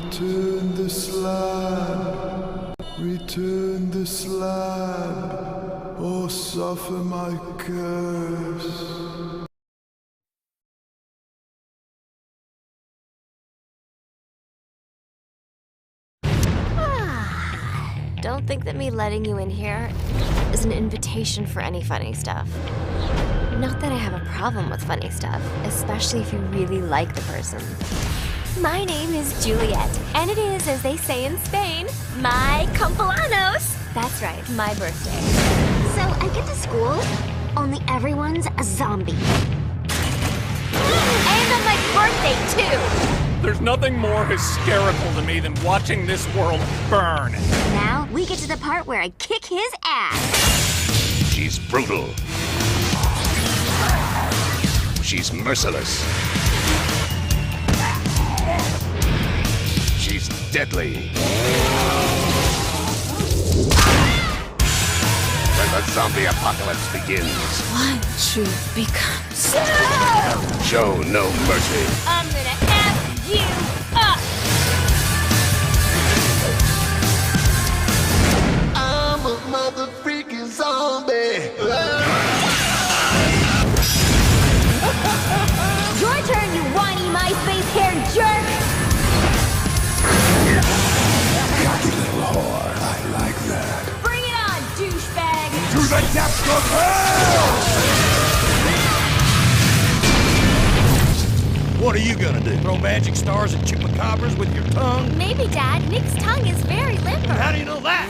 Return the slab, return the slab, or suffer my curse. Don't think that me letting you in here is an invitation for any funny stuff. Not that I have a problem with funny stuff, especially if you really like the person. My name is Juliet, and it is, as they say in Spain, my cumpleaños. That's right, my birthday. So I get to school, only everyone's a zombie. And on my birthday, too! There's nothing more hysterical to me than watching this world burn. Now, we get to the part where I kick his ass. She's brutal. She's merciless. She's deadly. When the zombie apocalypse begins, One truth becomes... show no mercy. I'm gonna F you up! I'm a mother freaking zombie. Your turn, you whiny MySpace-haired jerk! Cocky little whore, I like that. Bring it on, douchebag! To the depths of hell! What are you gonna do? Throw magic stars at chupacabras with your tongue? Maybe, Dad. Nick's tongue is very limber. How do you know that?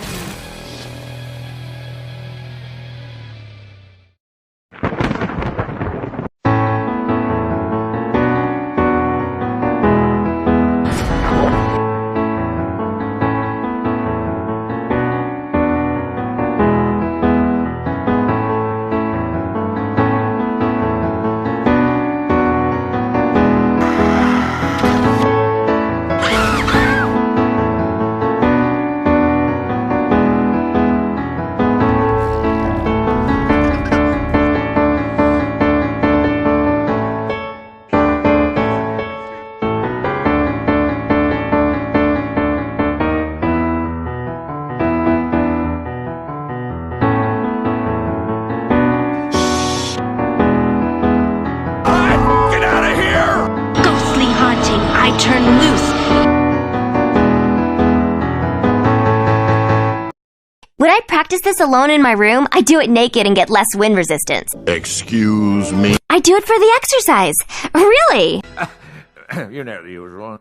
When I practice this alone in my room, I do it naked and get less wind resistance. Excuse me. I do it for the exercise. Really? You know the usual.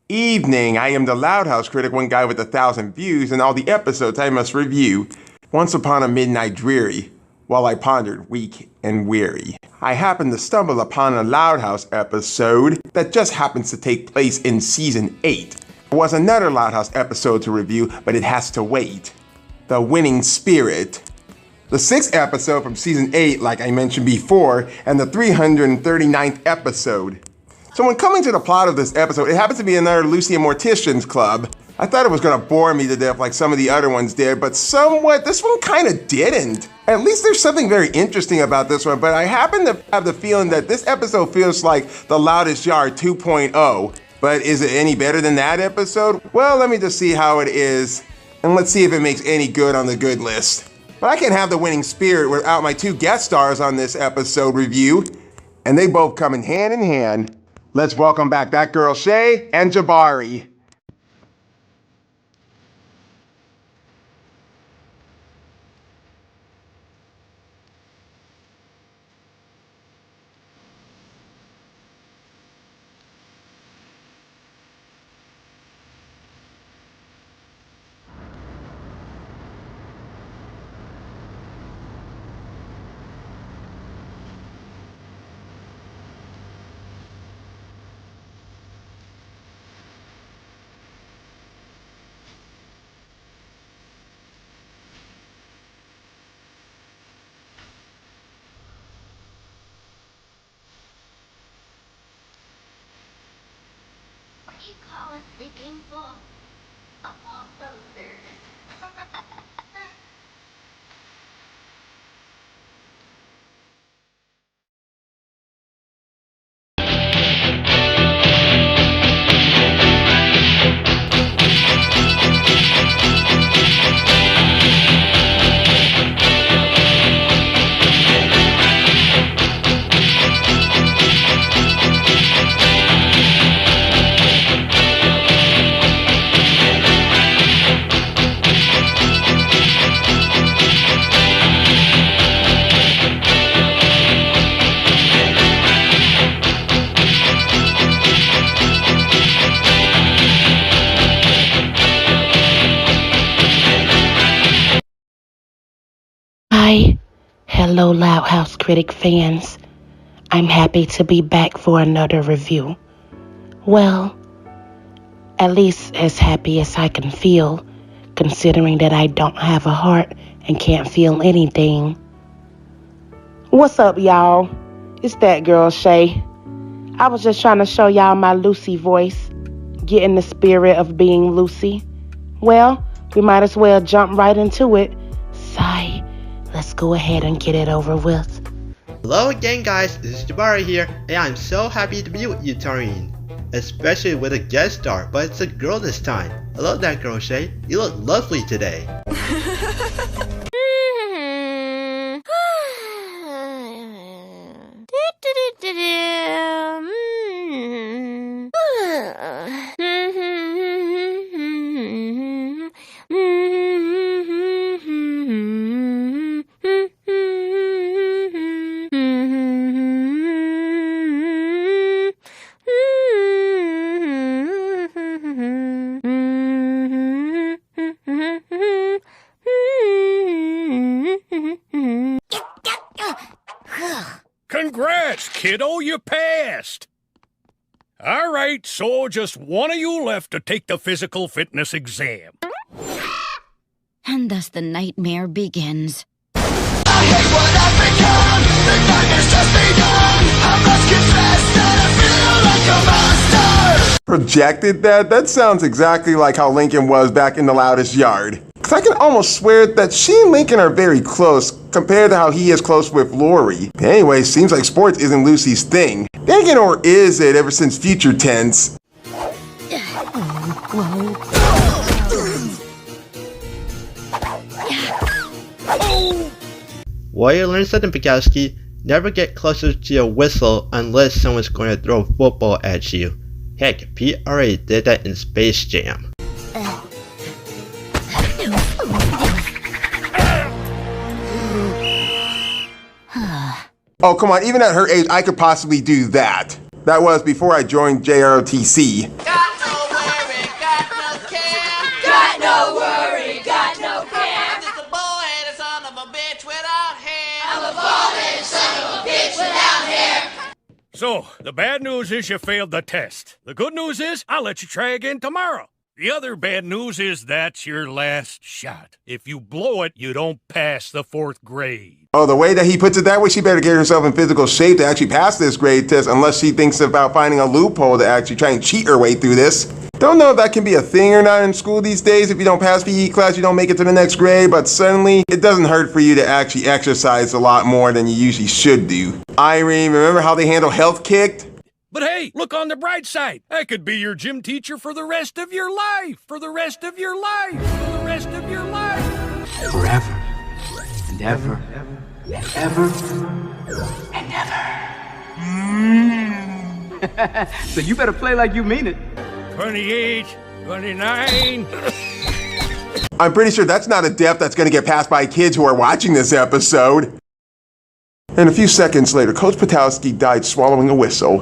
Evening, I am the Loud House Critic, one guy with 1,000 views, and all the episodes I must review. Once upon a midnight dreary, while I pondered, weak and weary, I happened to stumble upon a Loud House episode that just happens to take place in Season 8. There was another Loud House episode to review, but it has to wait. The Winning Spirit. The 6th episode from Season 8, like I mentioned before, and the 339th episode. So when coming to the plot of this episode, it happens to be another Lucy and Mortician's Club. I thought it was gonna bore me to death like some of the other ones did, but somewhat, this one kinda didn't. At least there's something very interesting about this one, but I happen to have the feeling that this episode feels like The Loudest Yard 2.0. But is it any better than that episode? Well, let me just see how it is, and let's see if it makes any good on the good list. But I can't have the Winning Spirit without my 2 guest stars on this episode review, and they both come in hand. Let's welcome back that girl Shay and Jabari. Hello, Loud House Critic fans. I'm happy to be back for another review. Well, at least as happy as I can feel, considering that I don't have a heart and can't feel anything. What's up, y'all? It's that girl, Shay. I was just trying to show y'all my Lucy voice, get in the spirit of being Lucy. Well, we might as well jump right into it. Sigh. Let's go ahead and get it over with. Hello again, guys, this is Jabari here, and I'm so happy to be with you, Taurean. Especially with a guest star, but it's a girl this time. I love that girl, Shay. You look lovely today. Congrats, kiddo, you passed! Alright, so just one of you left to take the physical fitness exam. And thus the nightmare begins. I hate what I've become. The nightmare's just begun. I must confess that I feel like a monster. Projected that? That sounds exactly like how Lincoln was back in the Loudest Yard. Cause I can almost swear that she and Lincoln are very close compared to how he is close with Lori. Anyway, seems like sports isn't Lucy's thing. Then again, or is it ever since future tense? Warrior learned something, Bukowski. Never get closer to your whistle unless someone's going to throw a football at you. Heck, Pete already did that in Space Jam. Oh, come on, even at her age, I could possibly do that. That was before I joined JROTC. Got no worry, got no care. Got no worry, got no care. I'm just a bald-headed son of a bitch without hair. I'm a bald-headed son of a bitch without hair. So, the bad news is you failed the test. The good news is I'll let you try again tomorrow. The other bad news is that's your last shot. If you blow it, you don't pass the 4th grade. Oh, the way that he puts it that way, she better get herself in physical shape to actually pass this grade test unless she thinks about finding a loophole to actually try and cheat her way through this. Don't know if that can be a thing or not in school these days. If you don't pass PE class, you don't make it to the next grade, but suddenly it doesn't hurt for you to actually exercise a lot more than you usually should do. Irene, remember how they handle health kicked? But hey, look on the bright side. I could be your gym teacher for the rest of your life. For the rest of your life. For the rest of your life. Forever and ever and ever and ever. So you better play like you mean it. 28, 29. I'm pretty sure that's not a death that's going to get passed by kids who are watching this episode. And a few seconds later, Coach Patowski died swallowing a whistle.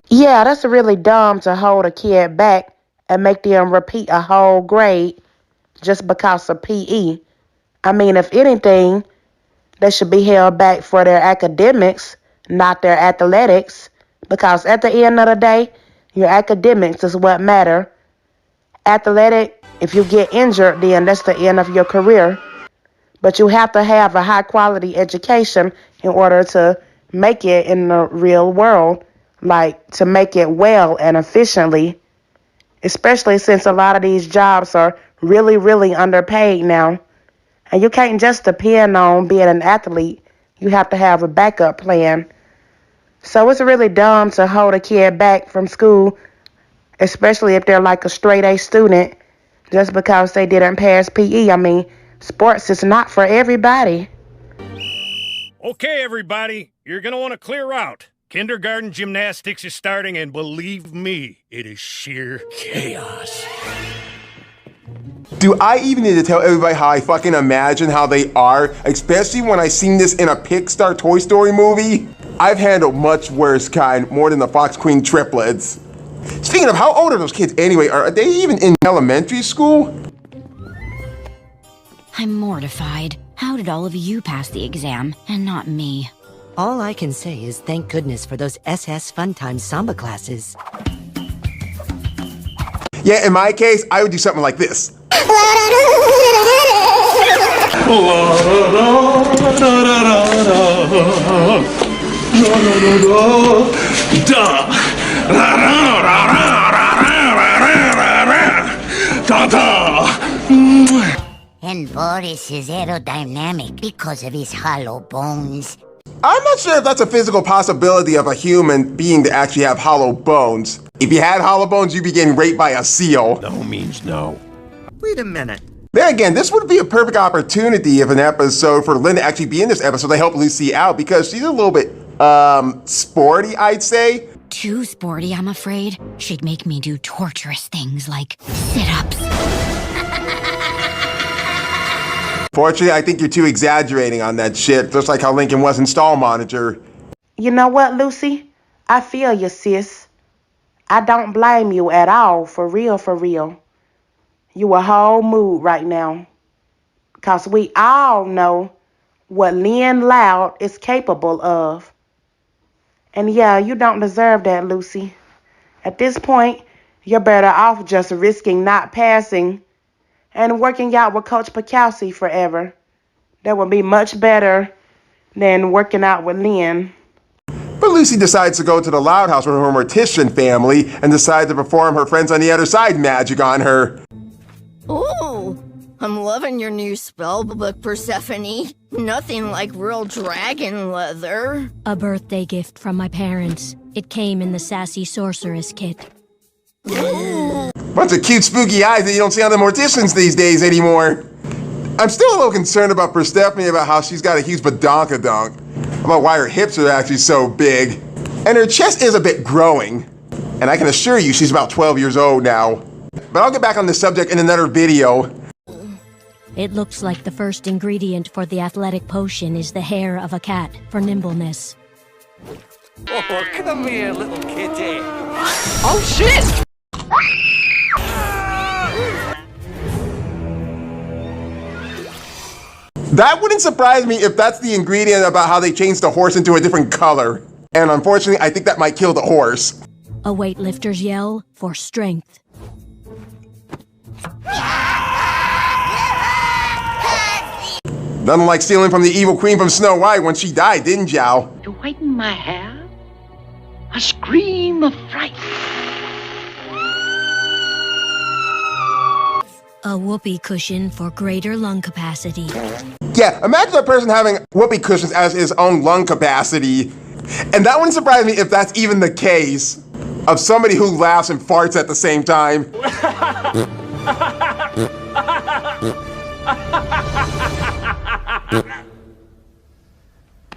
Yeah, that's really dumb to hold a kid back and make them repeat a whole grade just because of PE. I mean, if anything, they should be held back for their academics, not their athletics, because at the end of the day, your academics is what matter. Athletic, if you get injured, then that's the end of your career. But you have to have a high-quality education in order to make it in the real world, like to make it well and efficiently, especially since a lot of these jobs are really, really underpaid now. And you can't just depend on being an athlete. You have to have a backup plan. So it's really dumb to hold a kid back from school, especially if they're like a straight-A student, just because they didn't pass PE. I mean, sports is not for everybody. Okay, everybody, you're gonna want to clear out. Kindergarten gymnastics is starting, and believe me, it is sheer chaos. Do I even need to tell everybody how I fucking imagine how they are, especially when I seen this in a Pixar Toy Story movie? I've handled much worse kind, more than the Fox Queen triplets. Speaking of, how old are those kids anyway? Are they even in elementary school? I'm mortified. How did all of you pass the exam and not me? All I can say is thank goodness for those SS Fun Time Samba classes. Yeah, in my case, I would do something like this. And Boris is aerodynamic because of his hollow bones. I'm not sure if that's a physical possibility of a human being to actually have hollow bones. If you had hollow bones, you'd be getting raped by a seal. No means no. Wait a minute. Then again, this would be a perfect opportunity of an episode for Lynn to actually be in this episode to help Lucy out because she's a little bit, sporty, I'd say. Too sporty, I'm afraid. She'd make me do torturous things like sit-ups. Fortunately, I think you're too exaggerating on that shit, just like how Lincoln was in Stall Monitor. You know what, Lucy? I feel you, sis. I don't blame you at all, for real, for real. You a whole mood right now. 'Cause we all know what Lynn Loud is capable of. And yeah, you don't deserve that, Lucy. At this point, you're better off just risking not passing and working out with Coach Pekowski forever. That would be much better than working out with Lynn. But Lucy decides to go to the Loud House with her mortician family and decides to perform her Friends on the Other Side magic on her. Ooh, I'm loving your new spellbook, Persephone. Nothing like real dragon leather. A birthday gift from my parents. It came in the Sassy Sorceress kit. Bunch of cute, spooky eyes that you don't see on the morticians these days anymore. I'm still a little concerned about Persephone, about how she's got a huge badonkadonk, about why her hips are actually so big. And her chest is a bit growing. And I can assure you she's about 12 years old now. But I'll get back on this subject in another video. It looks like the first ingredient for the athletic potion is the hair of a cat for nimbleness. Oh, come here, little kitty. Oh, shit! That wouldn't surprise me if that's the ingredient about how they changed the horse into a different color. And unfortunately, I think that might kill the horse. A weightlifter's yell for strength. Nothing like stealing from the evil queen from Snow White when she died, didn't y'all? To whiten my hair, a scream of fright. A whoopee cushion for greater lung capacity. Yeah, imagine a person having whoopee cushions as his own lung capacity. And that wouldn't surprise me if that's even the case of somebody who laughs and farts at the same time.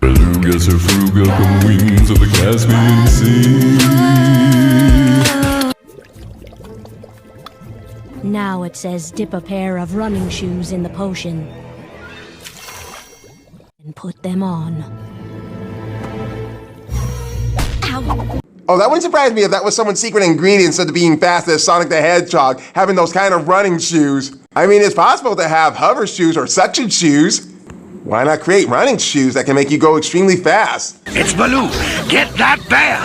Belugas are frugal from wings of the Caspian Sea. Now it says dip a pair of running shoes in the potion and put them on. Ow! Oh, that wouldn't surprise me if that was someone's secret ingredient instead of being fast as Sonic the Hedgehog, having those kind of running shoes. I mean, it's possible to have hover shoes or suction shoes. Why not create running shoes that can make you go extremely fast? It's Baloo! Get that bear!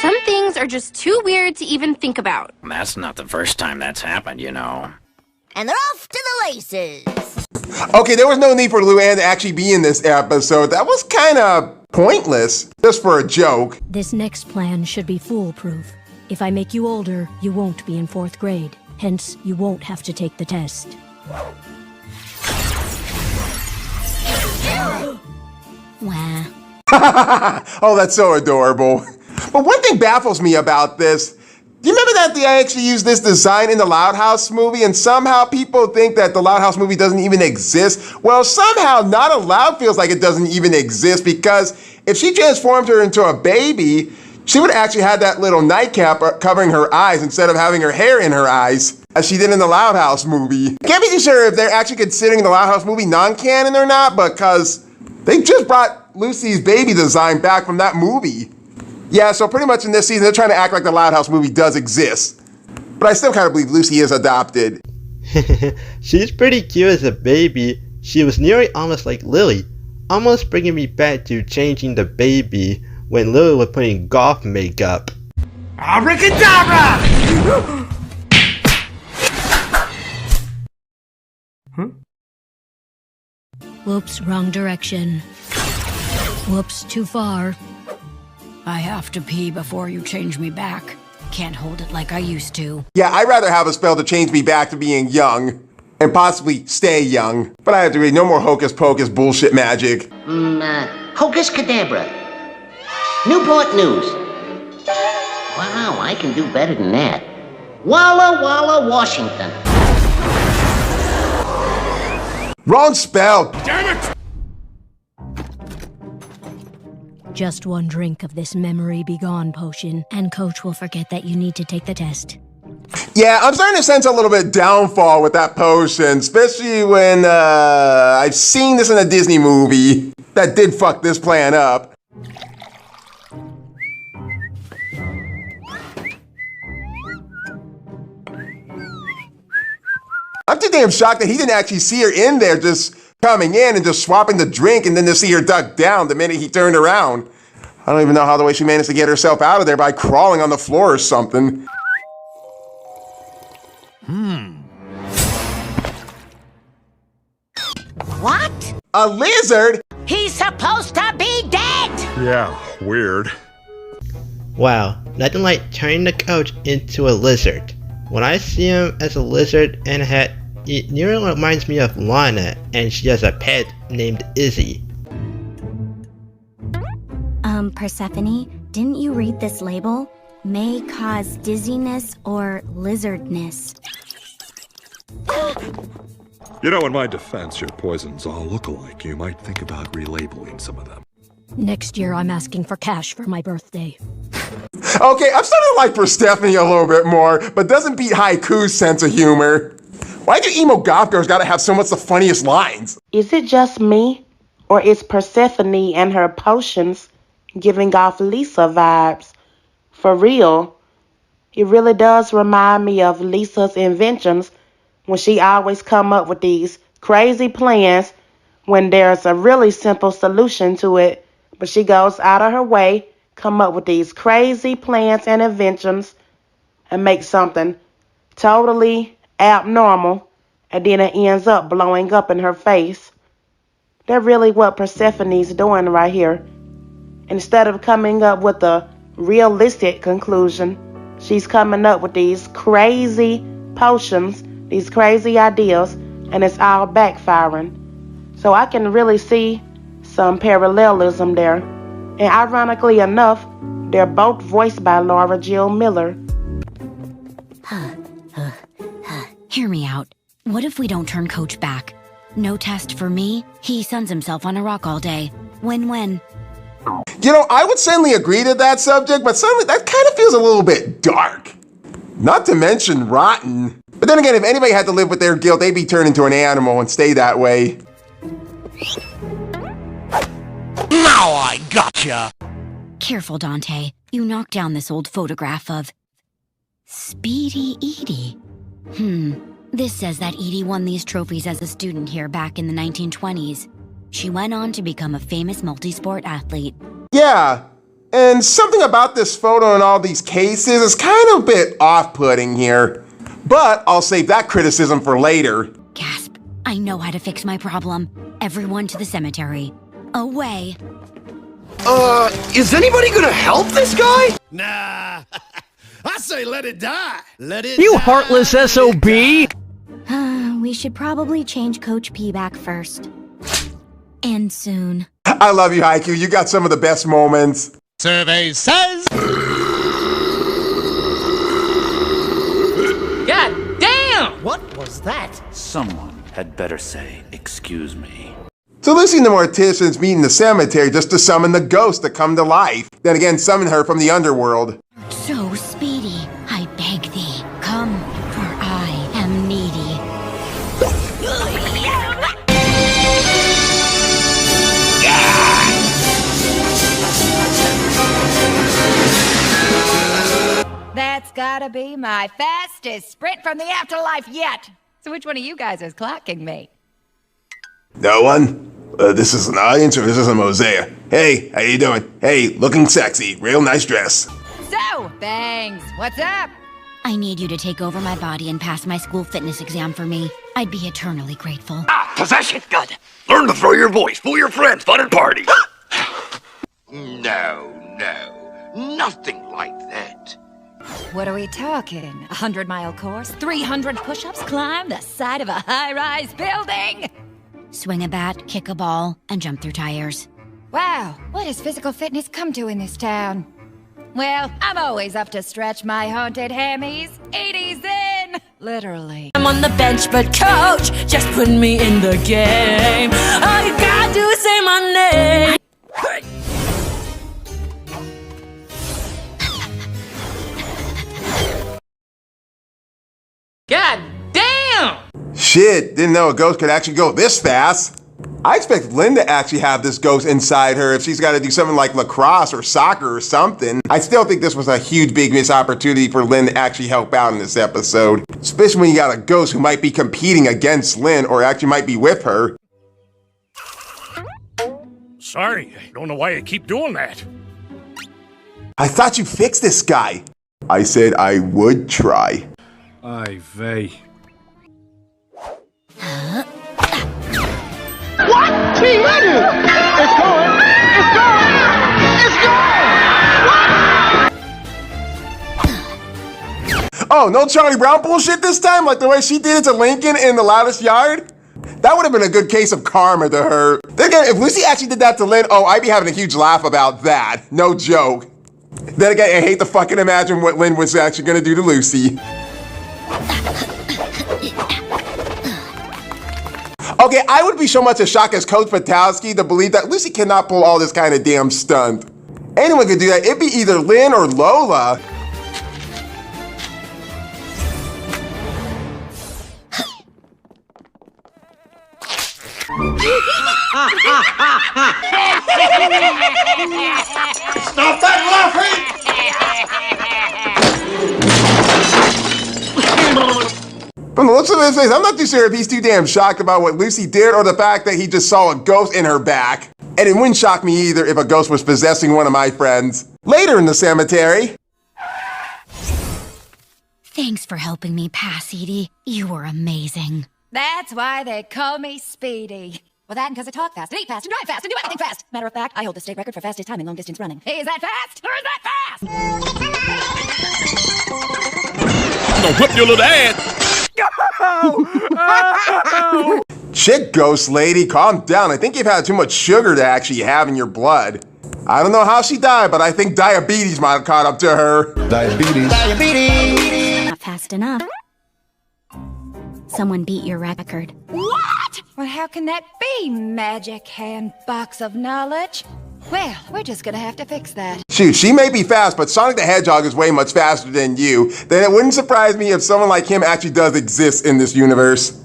Some things are just too weird to even think about. That's not the first time that's happened, you know. And they're off to the races. Okay, there was no need for Luann to actually be in this episode. That was kind of pointless, just for a joke. This next plan should be foolproof. If I make you older, you won't be in 4th grade. Hence, you won't have to take the test. Wow. Oh, that's so adorable. But one thing baffles me about this. Do you remember that they actually used this design in the Loud House movie, and somehow people think that the Loud House movie doesn't even exist? Well, somehow Not Allowed feels like it doesn't even exist, because if she transformed her into a baby, she would actually have that little nightcap covering her eyes instead of having her hair in her eyes, as she did in the Loud House movie. I can't be too sure if they're actually considering the Loud House movie non-canon or not, because they just brought Lucy's baby design back from that movie. Yeah, so pretty much in this season, they're trying to act like the Loud House movie does exist. but I still kind of believe Lucy is adopted. She's pretty cute as a baby. She was nearly almost like Lily, almost bringing me back to changing the baby when Lily was putting golf makeup. Abracadabra! Whoops, wrong direction. Whoops, too far. I have to pee before you change me back. Can't hold it like I used to. Yeah, I'd rather have a spell to change me back to being young. And possibly stay young. But I have to read no more hocus pocus bullshit magic. Hocus cadabra. Newport News. Wow, I can do better than that. Walla Walla, Washington. Wrong spell! Damn it! Just one drink of this memory be gone potion, and Coach will forget that you need to take the test. Yeah, I'm starting to sense a little bit downfall with that potion, especially when I've seen this in a Disney movie that did fuck this plan up. I'm too damn shocked that he didn't actually see her in there just coming in and just swapping the drink and then to see her duck down the minute he turned around. I don't even know how the way she managed to get herself out of there by crawling on the floor or something. What? A lizard? He's supposed to be dead! Yeah, weird. Wow, nothing like turning the coach into a lizard. When I see him as a lizard and a hat, it nearly reminds me of Lana, and she has a pet named Izzy. Persephone, didn't you read this label? May cause dizziness or lizardness. You know, in my defense, your poisons all look alike. You might think about relabeling some of them. Next year, I'm asking for cash for my birthday. Okay, I'm starting to like Persephone a little bit more, but doesn't beat Haiku's sense of humor. Why do emo goth girls gotta have so much the funniest lines? Is it just me, or is Persephone and her potions giving off Lisa vibes? For real, it really does remind me of Lisa's inventions when she always come up with these crazy plans when there's a really simple solution to it, but she goes out of her way, come up with these crazy plans and inventions and make something totally abnormal, and then it ends up blowing up in her face. That's really what Persephone's doing right here. Instead of coming up with a realistic conclusion, she's coming up with these crazy potions, these crazy ideas, and it's all backfiring. So I can really see some parallelism there. And ironically enough, they're both voiced by Laura Jill Miller. Hear me out. What if we don't turn Coach back? No test for me. He suns himself on a rock all day. Win-win. You know, I would certainly agree to that subject, but suddenly that kind of feels a little bit dark. Not to mention rotten. But then again, if anybody had to live with their guilt, they'd be turned into an animal and stay that way. Now I gotcha! Careful, Dante. You knocked down this old photograph of Speedy Edie. This says that Edie won these trophies as a student here back in the 1920s. She went on to become a famous multi-sport athlete. Yeah, and something about this photo and all these cases is kind of a bit off-putting here. But I'll save that criticism for later. Gasp. I know how to fix my problem. Everyone to the cemetery. Away. Is anybody gonna help this guy? Nah. I say let it die. Let it You die. heartless SOB! We should probably change Coach P back first. And soon. I love you, Haiku. You got some of the best moments. Survey says... God damn! What was that? Someone had better say, excuse me. So Lucy and the Morticians meet in the cemetery just to summon the ghost to come to life. Then again, summon her from the underworld. So, Speedy, I beg thee, come, for I am needy. That's gotta be my fastest sprint from the afterlife yet. So which one of you guys is clocking me? No one? This is an audience or this is a mosaic? Hey, how you doing? Hey, looking sexy. Real nice dress. So, Bangs, what's up? I need you to take over my body and pass my school fitness exam for me. I'd be eternally grateful. Ah, possession! Good. Learn to throw your voice, fool your friends, fun and party. No, nothing like that. What are we talking? 100-mile course? 300 push-ups? Climb the side of a high-rise building? Swing a bat, kick a ball, and jump through tires. Wow, what has physical fitness come to in this town? Well, I'm always up to stretch my haunted hammies. 80s in! Literally. I'm on the bench, but coach, just put me in the game. All you gotta do is say my name. God damn! Shit, didn't know a ghost could actually go this fast. I expect Lynn to actually have this ghost inside her if she's got to do something like lacrosse or soccer or something. I still think this was a huge big missed opportunity for Lynn to actually help out in this episode. Especially when you got a ghost who might be competing against Lynn or actually might be with her. Sorry, I don't know why you keep doing that. I thought you fixed this guy. I said I would try. Aye vey. What? T-Ready! It's going! It's going! It's going! What? Oh, no Charlie Brown bullshit this time? Like the way she did it to Lincoln in The Loudest Yard? That would have been a good case of karma to her. Then again, if Lucy actually did that to Lynn, oh, I'd be having a huge laugh about that. No joke. Then again, I hate to fucking imagine what Lynn was actually gonna do to Lucy. Okay, I would be so much as shocked as Coach Patowski to believe that Lucy cannot pull all this kind of damn stunt. Anyone could do that. It'd be either Lynn or Lola. Stop that laughing! From the looks of his face, I'm not too sure if he's too damn shocked about what Lucy did or the fact that he just saw a ghost in her back. And it wouldn't shock me either if a ghost was possessing one of my friends. Later in the cemetery. Thanks for helping me pass, Edie. You were amazing. That's why they call me Speedy. Well, that and because I talk fast, and eat fast, and drive fast, and do anything fast. Matter of fact, I hold the state record for fastest time in long distance running. Is that fast? Or is that fast? I'm gonna whip your little ass. Chick ghost lady, calm down. I think you've had too much sugar to actually have in your blood. I don't know how she died, but I think diabetes might have caught up to her. Diabetes. Not fast enough. Someone beat your record. What? Well, how can that be, magic hand box of knowledge? Well, we're just gonna have to fix that. Shoot, she may be fast, but Sonic the Hedgehog is way much faster than you. Then it wouldn't surprise me if someone like him actually does exist in this universe.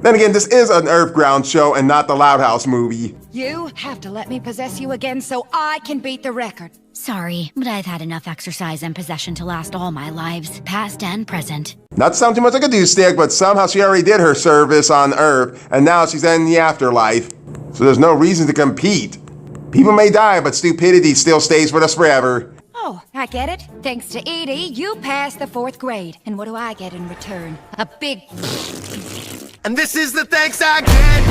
Then again, this is an Earthground show and not the Loud House movie. You have to let me possess you again so I can beat the record. Sorry, but I've had enough exercise and possession to last all my lives, past and present. Not to sound too much like a douchestick, but somehow she already did her service on Earth, and now she's in the afterlife. So there's no reason to compete. People may die, but stupidity still stays with us forever. Oh, I get it. Thanks to Edie, you passed the 4th grade. And what do I get in return? A big... And this is the thanks I get.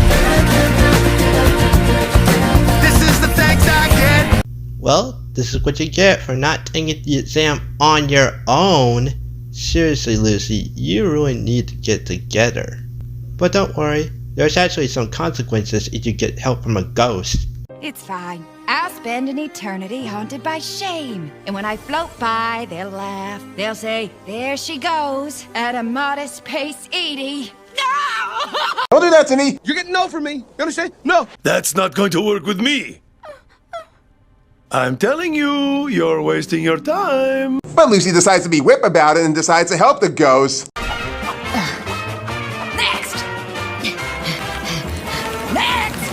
This is the thanks I get. Well, this is what you get for not taking the exam on your own. Seriously, Lucy, you really need to get together. But don't worry, there's actually some consequences if you get help from a ghost. It's fine. I'll spend an eternity haunted by shame. And when I float by, they'll laugh. They'll say, there she goes, at a modest pace, Edie. Don't do that to me. You're getting no from me. You understand? No. That's not going to work with me. I'm telling you, you're wasting your time. But Lucy decides to be whip about it and decides to help the ghost. Next! Next!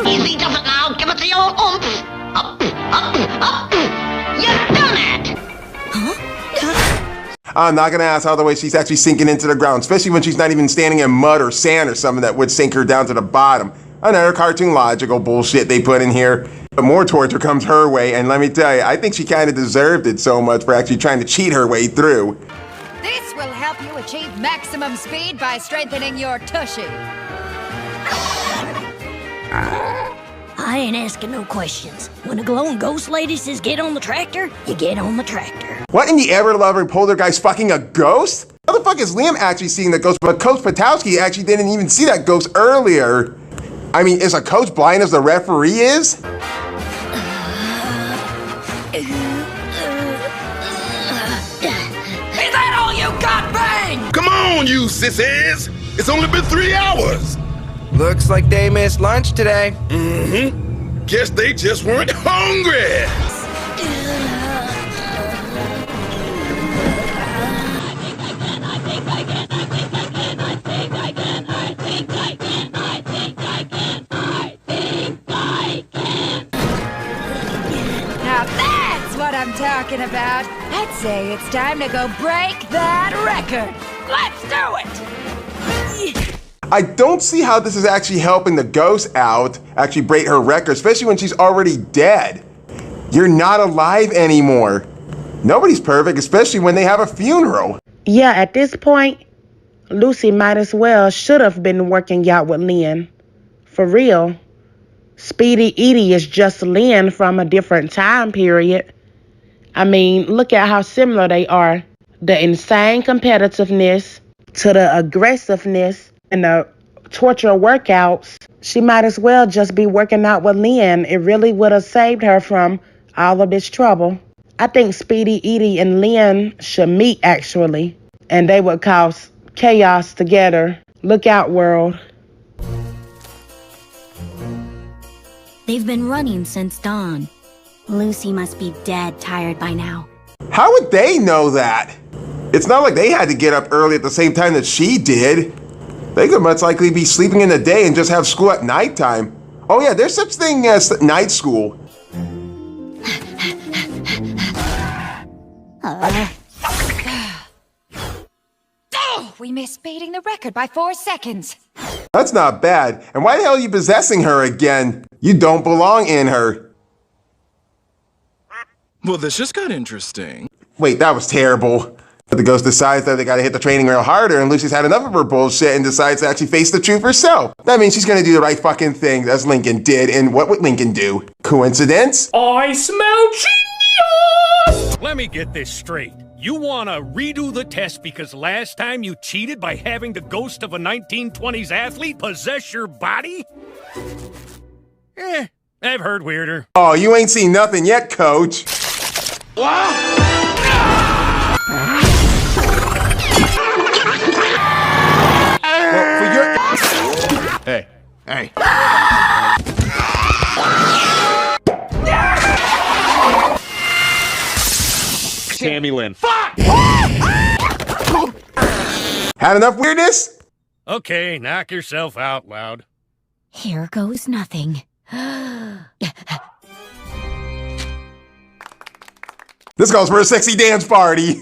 Easy does it now. Give it the old oomph. Up, up, up. You've done it. Huh? I'm not gonna ask how the way she's actually sinking into the ground, especially when she's not even standing in mud or sand or something that would sink her down to the bottom. Another cartoon logical bullshit they put in here. But more torture comes her way, and let me tell you, I think she kind of deserved it so much for actually trying to cheat her way through. This will help you achieve maximum speed by strengthening your tushy. I ain't asking no questions. When a glowing ghost lady says get on the tractor, you get on the tractor. What in the ever-loving poltergeist fucking a ghost? How the fuck is Liam actually seeing the ghost, but Coach Patowski actually didn't even see that ghost earlier? I mean, is a coach blind as the referee is? Is that all you got, Bang? Come on, you sissies! It's only been 3 hours! Looks like they missed lunch today. Mm-hmm. Guess they just weren't hungry! Now that's what I'm talking about. I'd say it's time to go break that record. Let's do it! I don't see how this is actually helping the ghost out, actually break her record, especially when she's already dead. You're not alive anymore. Nobody's perfect, especially when they have a funeral. Yeah, at this point, Lucy might as well should have been working out with Lynn. For real. Speedy Edie is just Lynn from a different time period. I mean, look at how similar they are. The insane competitiveness to the aggressiveness and the torture workouts. She might as well just be working out with Lynn. It really would have saved her from all of this trouble. I think Speedy Edie and Lynn should meet, actually. And they would cause chaos together. Look out, world. They've been running since dawn. Lucy must be dead tired by now. How would they know that? It's not like they had to get up early at the same time that she did. They could much likely be sleeping in the day and just have school at nighttime. Oh yeah, there's such thing as night school. Oh, we missed beating the record by 4 seconds. That's not bad. And why the hell are you possessing her again? You don't belong in her. Well, this just got interesting. Wait, that was terrible. But the ghost decides that they gotta hit the training rail harder, and Lucy's had enough of her bullshit and decides to actually face the truth herself. That means she's gonna do the right fucking thing, as Lincoln did, and what would Lincoln do? Coincidence? I smell genius! Let me get this straight. You wanna redo the test because last time you cheated by having the ghost of a 1920s athlete possess your body? I've heard weirder. Oh, you ain't seen nothing yet, coach. Hey. Hey. Tammy Lynn. Fuck! Had enough weirdness? Okay, knock yourself out, Loud. Here goes nothing. This calls for a sexy dance party.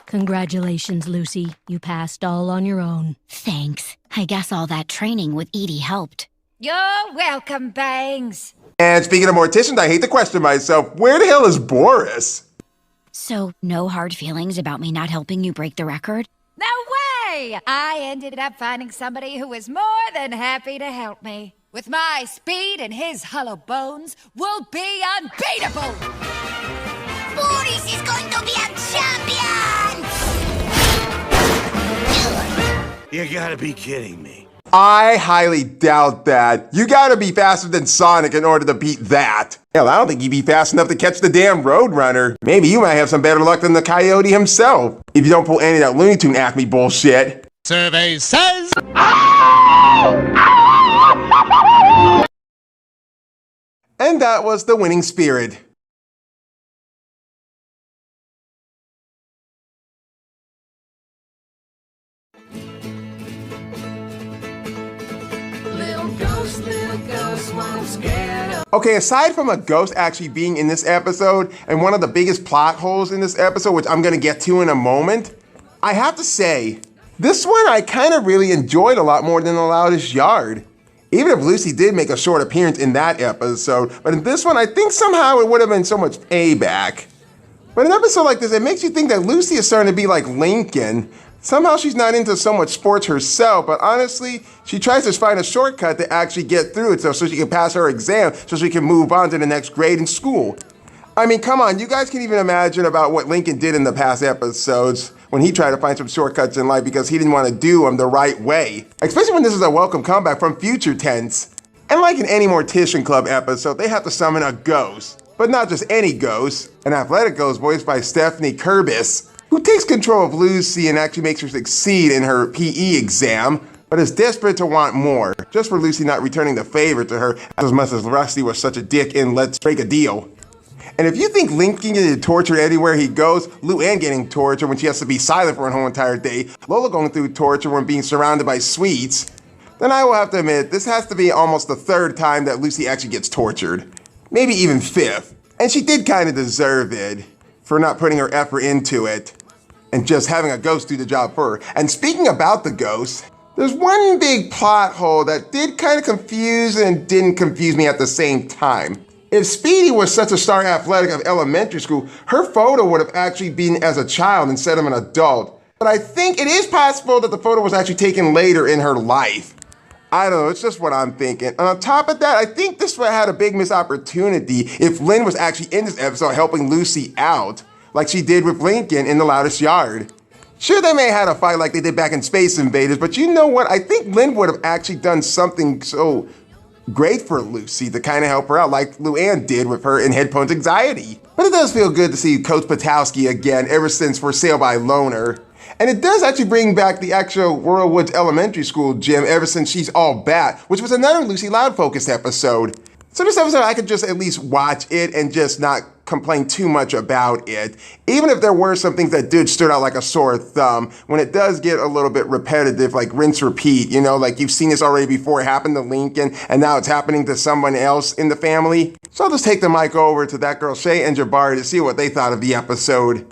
Congratulations, Lucy. You passed all on your own. Thanks. I guess all that training with Edie helped. You're welcome, Bangs. And speaking of morticians, I hate to question myself. Where the hell is Boris? So, no hard feelings about me not helping you break the record? No way! I ended up finding somebody who was more than happy to help me. With my speed and his hollow bones, we'll be unbeatable! Boris is going to be a champion! You gotta be kidding me. I highly doubt that. You gotta be faster than Sonic in order to beat that. Hell, I don't think you'd be fast enough to catch the damn Roadrunner. Maybe you might have some better luck than the Coyote himself, if you don't pull any of that Looney Tune Acme bullshit. Survey says... And And that was the winning spirit. Little ghost, what I'm scared of. Okay, aside from a ghost actually being in this episode, and one of the biggest plot holes in this episode, which I'm gonna get to in a moment, I have to say, this one I kind of really enjoyed a lot more than The Loudest Yard. Even if Lucy did make a short appearance in that episode, but in this one, I think somehow it would have been so much payback. But an episode like this, it makes you think that Lucy is starting to be like Lincoln. Somehow she's not into so much sports herself, but honestly, she tries to find a shortcut to actually get through it so she can pass her exam so she can move on to the next grade in school. I mean, come on, you guys can even imagine about what Lincoln did in the past episodes when he tried to find some shortcuts in life because he didn't want to do them the right way. Especially when this is a welcome comeback from future tense. And like in any Mortician Club episode, they have to summon a ghost. But not just any ghost, an athletic ghost voiced by Stephanie Kerbis, who takes control of Lucy and actually makes her succeed in her PE exam, but is desperate to want more, just for Lucy not returning the favor to her as much as Rusty was such a dick in Let's Break a Deal. And if you think Lincoln getting tortured anywhere he goes, Luann getting tortured when she has to be silent for a whole entire day, Lola going through torture when being surrounded by sweets, then I will have to admit, this has to be almost the third time that Lucy actually gets tortured. Maybe even fifth. And she did kind of deserve it for not putting her effort into it and just having a ghost do the job for her. And speaking about the ghost, there's one big plot hole that did kind of confuse and didn't confuse me at the same time. If Speedy was such a star athletic of elementary school, her photo would have actually been as a child instead of an adult. But I think it is possible that the photo was actually taken later in her life. I don't know, it's just what I'm thinking. And on top of that, I think this would have had a big missed opportunity if Lynn was actually in this episode helping Lucy out, like she did with Lincoln in The Loudest Yard. Sure, they may have had a fight like they did back in Space Invaders, but you know what? I think Lynn would have actually done something so great for Lucy to kind of help her out, like Luann did with her in Headphones Anxiety. But it does feel good to see Coach Patowski again ever since For Sale by Loner. And it does actually bring back the actual Royal Woods Elementary School gym ever since She's All Bat, which was another Lucy Loud focused episode. So this episode, I could just at least watch it and just not complain too much about it. Even if there were some things that did stood out like a sore thumb, when it does get a little bit repetitive, like rinse repeat, you know, like you've seen this already before, it happened to Lincoln, and now it's happening to someone else in the family. So I'll just take the mic over to that girl Shay and Jabari to see what they thought of the episode.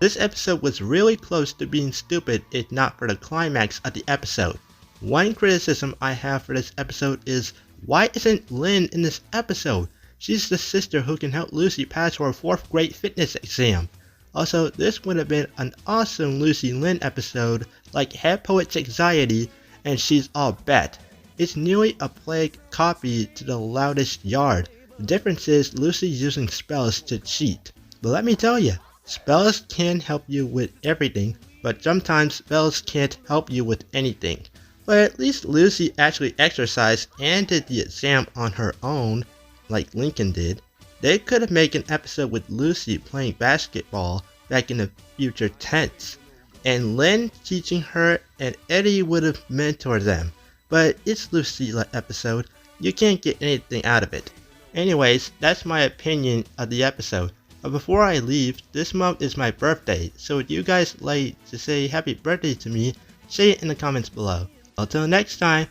This episode was really close to being stupid if not for the climax of the episode. One criticism I have for this episode is, why isn't Lynn in this episode? She's the sister who can help Lucy pass her 4th grade fitness exam. Also, this would have been an awesome Lucy Lynn episode like Head Poet's Anxiety and She's All Bet. It's nearly a plague copy to The Loudest Yard. The difference is Lucy's using spells to cheat. But let me tell you, spells can help you with everything, but sometimes spells can't help you with anything. But at least Lucy actually exercised and did the exam on her own, like Lincoln did. They could have made an episode with Lucy playing basketball back in the future tense, and Lynn teaching her, and Eddie would have mentored them. But it's Lucy episode, you can't get anything out of it. Anyways, that's my opinion of the episode. But before I leave, this month is my birthday, so would you guys like to say happy birthday to me? Say it in the comments below. Until next time,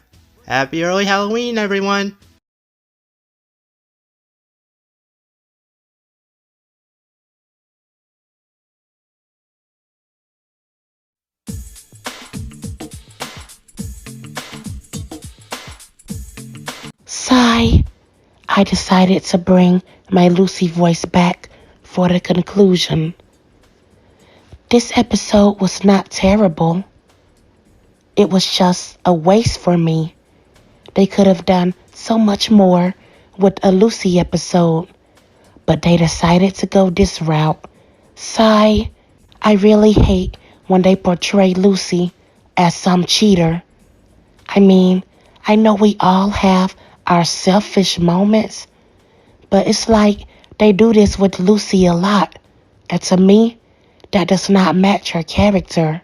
happy early Halloween everyone! Sigh. I decided to bring my Lucy voice back for the conclusion. This episode was not terrible. It was just a waste for me. They could have done so much more with a Lucy episode, but they decided to go this route. Sigh. I really hate when they portray Lucy as some cheater. I mean, I know we all have are selfish moments, but it's like they do this with Lucy a lot. And to me, that does not match her character.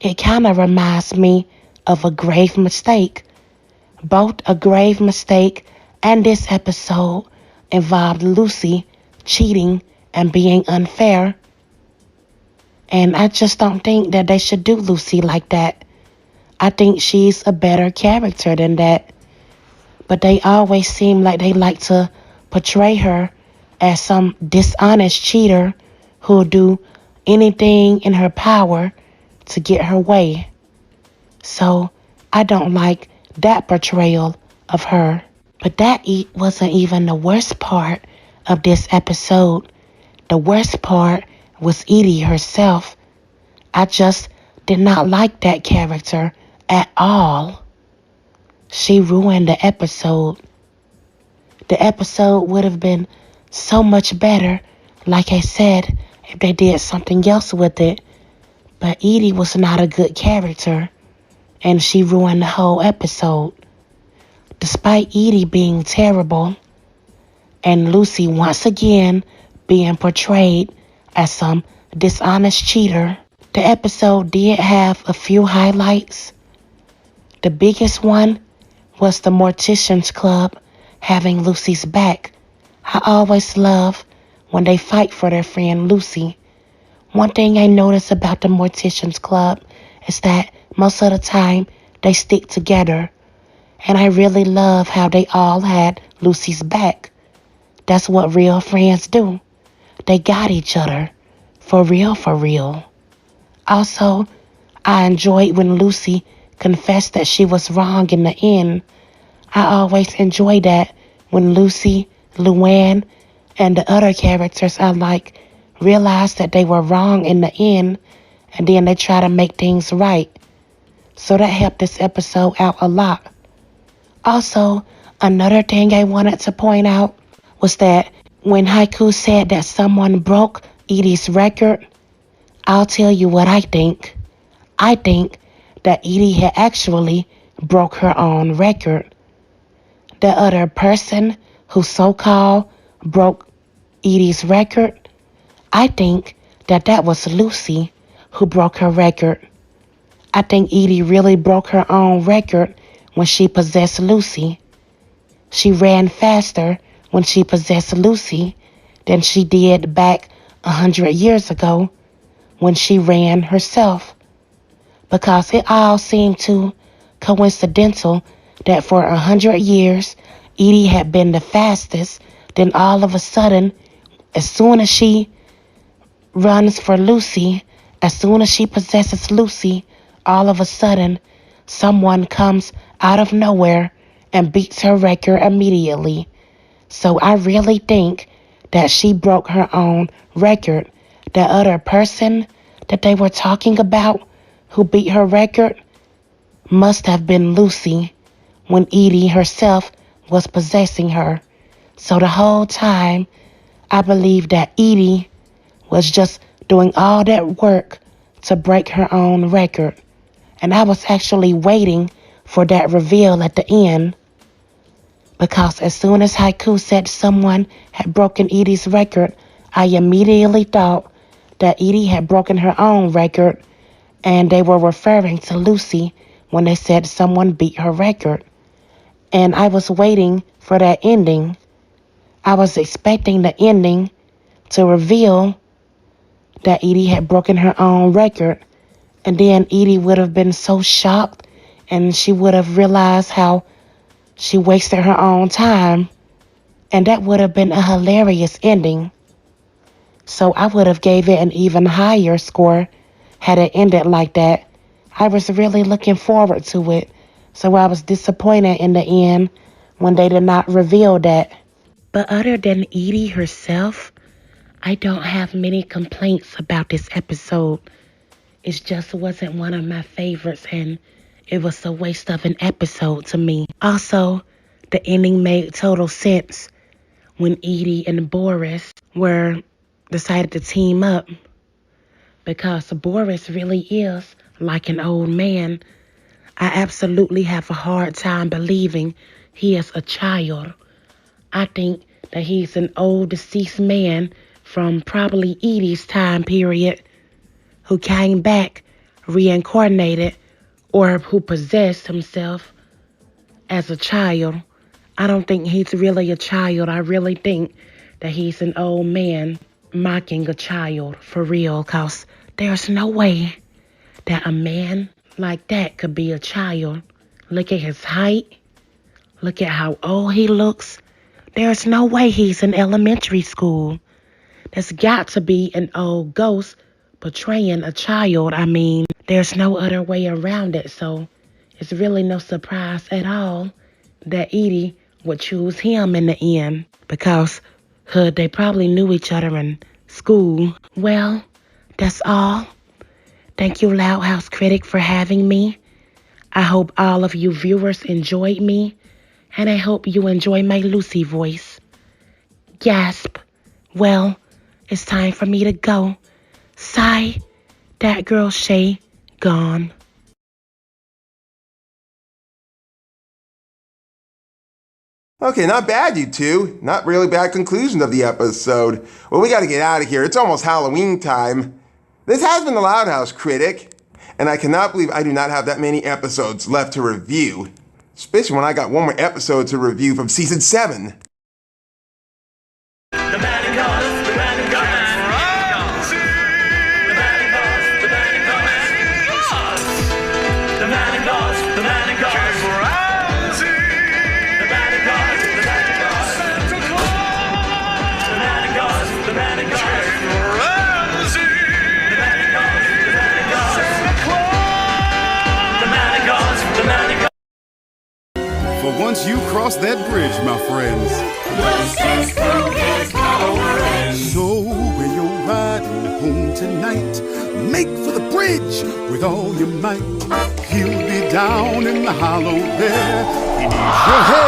It kind of reminds me of A Grave Mistake. Both A Grave Mistake and this episode involved Lucy cheating and being unfair. And I just don't think that they should do Lucy like that. I think she's a better character than that. But they always seem like they like to portray her as some dishonest cheater who'll do anything in her power to get her way. So I don't like that portrayal of her. But that wasn't even the worst part of this episode. The worst part was Edie herself. I just did not like that character at all. She ruined the episode. The episode would have been so much better, like I said, if they did something else with it. But Edie was not a good character, and she ruined the whole episode. Despite Edie being terrible, and Lucy once again being portrayed as some dishonest cheater, the episode did have a few highlights. The biggest one was the Morticians Club having Lucy's back. I always love when they fight for their friend Lucy. One thing I notice about the Morticians Club is that most of the time they stick together. And I really love how they all had Lucy's back. That's what real friends do. They got each other. For real, for real. Also, I enjoyed when Lucy confessed that she was wrong in the end. I always enjoy that when Lucy, Luann, and the other characters I like realize that they were wrong in the end, and then they try to make things right. So that helped this episode out a lot. Also, another thing I wanted to point out was that when Haiku said that someone broke Edie's record, I'll tell you what I think. I think that Edie had actually broke her own record. The other person who so-called broke Edie's record, I think that was Lucy who broke her record. I think Edie really broke her own record when she possessed Lucy. She ran faster when she possessed Lucy than she did back 100 years ago when she ran herself. Because it all seemed too coincidental that for 100 years Edie had been the fastest, then all of a sudden, as soon as she runs for Lucy, as soon as she possesses Lucy, all of a sudden, someone comes out of nowhere and beats her record immediately. So I really think that she broke her own record. The other person that they were talking about who beat her record must have been Lucy when Edie herself was possessing her. So the whole time, I believe that Edie was just doing all that work to break her own record. And I was actually waiting for that reveal at the end, because as soon as Haiku said someone had broken Edie's record, I immediately thought that Edie had broken her own record, and they were referring to Lucy when they said someone beat her record. And I was waiting for that ending. I was expecting the ending to reveal that Edie had broken her own record, and then Edie would have been so shocked, and she would have realized how she wasted her own time, and that would have been a hilarious ending. So I would have gave it an even higher score had it ended like that. I was really looking forward to it, so I was disappointed in the end when they did not reveal that. But other than Edie herself, I don't have many complaints about this episode. It just wasn't one of my favorites, and it was a waste of an episode to me. Also, the ending made total sense when Edie and Boris decided to team up, because Boris really is like an old man. I absolutely have a hard time believing he is a child. I think that he's an old deceased man from probably Edie's time period who came back reincarnated or who possessed himself as a child. I don't think he's really a child. I really think that he's an old man mocking a child for real, cause there's no way that a man like that could be a child. Look at his height. Look at how old he looks. There's no way he's in elementary school. There's got to be an old ghost portraying a child. I mean, there's no other way around it, so it's really no surprise at all that Edie would choose him in the end, because they probably knew each other in school. Well, that's all. Thank you, Loud House Critic, for having me. I hope all of you viewers enjoyed me, and I hope you enjoy my Lucy voice. Gasp. Well, it's time for me to go. Sigh. That girl Shay gone. Okay, not bad, you two. Not really bad conclusion of the episode. Well, we gotta get out of here. It's almost Halloween time. This has been the Loud House Critic, and I cannot believe I do not have that many episodes left to review. Especially when I got one more episode to review from Season 7. For once you cross that bridge, my friends, so when you're riding home tonight, make for the bridge with all your might. He'll be down in the hollow there. He needs your help.